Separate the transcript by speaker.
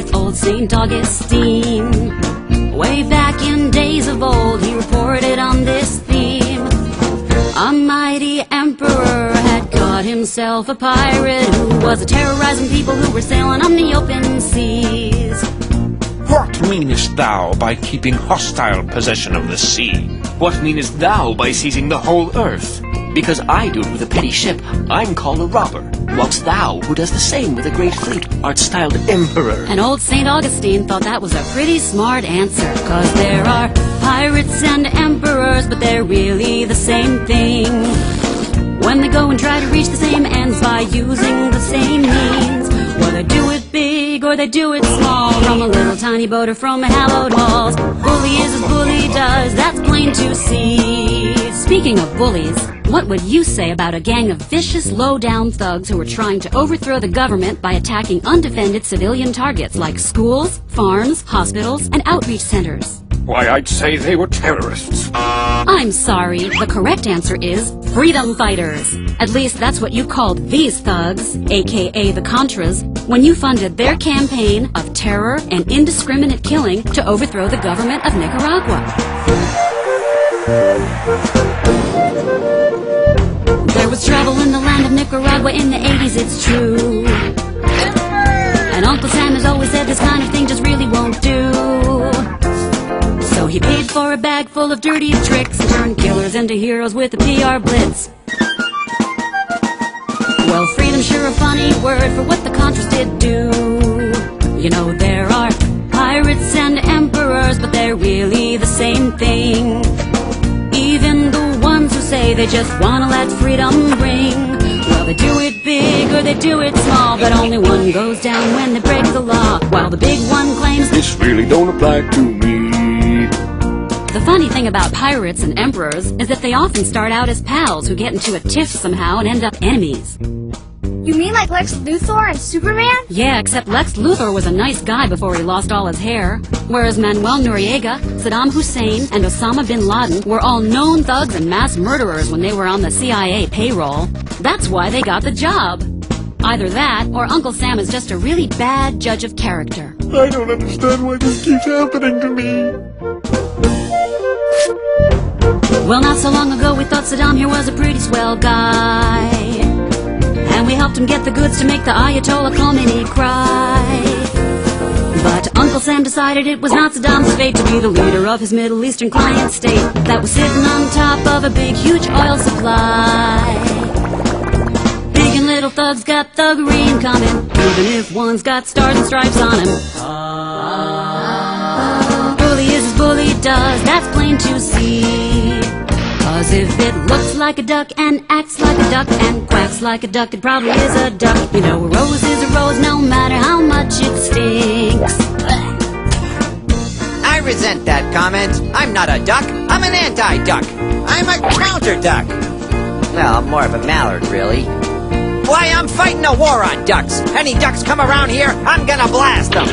Speaker 1: with old St. Augustine. Way back in days of old, he reported on this theme. A mighty emperor had caught himself a pirate who was terrorizing people who were sailing on the open seas.
Speaker 2: What meanest thou by keeping hostile possession of the sea?
Speaker 3: What meanest thou by seizing the whole earth? Because I do it with a petty ship, I'm called a robber, whilst thou, who does the same with a great fleet, art styled emperor.
Speaker 1: And old St. Augustine thought that was a pretty smart answer, 'cause there are pirates and emperors, but they're really the same thing. When they go and try to reach the same ends by using the same means, well, they do it big or they do it small, from a little tiny boat or from hallowed walls. Bully is as bully does, that's plain to see. Speaking of bullies, what would you say about a gang of vicious, low-down thugs who were trying to overthrow the government by attacking undefended civilian targets like schools, farms, hospitals, and outreach centers?
Speaker 2: Why, I'd say they were terrorists.
Speaker 1: I'm sorry, the correct answer is freedom fighters. At least that's what you called these thugs, aka the Contras, when you funded their campaign of terror and indiscriminate killing to overthrow the government of Nicaragua. There was trouble in the land of Nicaragua in the 80s, it's true. And Uncle Sam has always said this kind of thing just really won't do. So he paid for a bag full of dirty tricks and turned killers into heroes with a PR blitz. Well, freedom's sure a funny word for what the Contras did do. You know, there are pirates and emperors, but they're really the same thing. Even the ones who say they just wanna let freedom ring, well, they do it big or they do it small, but only one goes down when they break the law, while the big one claims
Speaker 2: This really don't apply to me.
Speaker 1: The funny thing about pirates and emperors is that they often start out as pals who get into a tiff somehow and end up enemies.
Speaker 4: You mean like Lex Luthor and Superman?
Speaker 1: Yeah, except Lex Luthor was a nice guy before he lost all his hair, whereas Manuel Noriega, Saddam Hussein, and Osama bin Laden were all known thugs and mass murderers when they were on the CIA payroll. That's why they got the job. Either that, or Uncle Sam is just a really bad judge of character.
Speaker 2: I don't understand why this keeps happening to me.
Speaker 1: Well, not so long ago we thought Saddam here was a pretty swell guy, and we helped him get the goods to make the Ayatollah Khomeini cry. But Uncle Sam decided it was not Saddam's fate to be the leader of his Middle Eastern client state that was sitting on top of a big, huge oil supply. Big and little thugs got thuggery in common, even if one's got stars and stripes on him. Bully is as bully does, that's plain to see. 'Cause if it looks like a duck and acts like a duck and quacks like a duck, it probably is a duck. You know, a rose is a rose no matter how much it stinks.
Speaker 5: I resent that comment. I'm not a duck. I'm an anti-duck. I'm a counter-duck. Well, I'm more of a mallard, really. Why, I'm fighting a war on ducks. Any ducks come around here, I'm gonna blast them.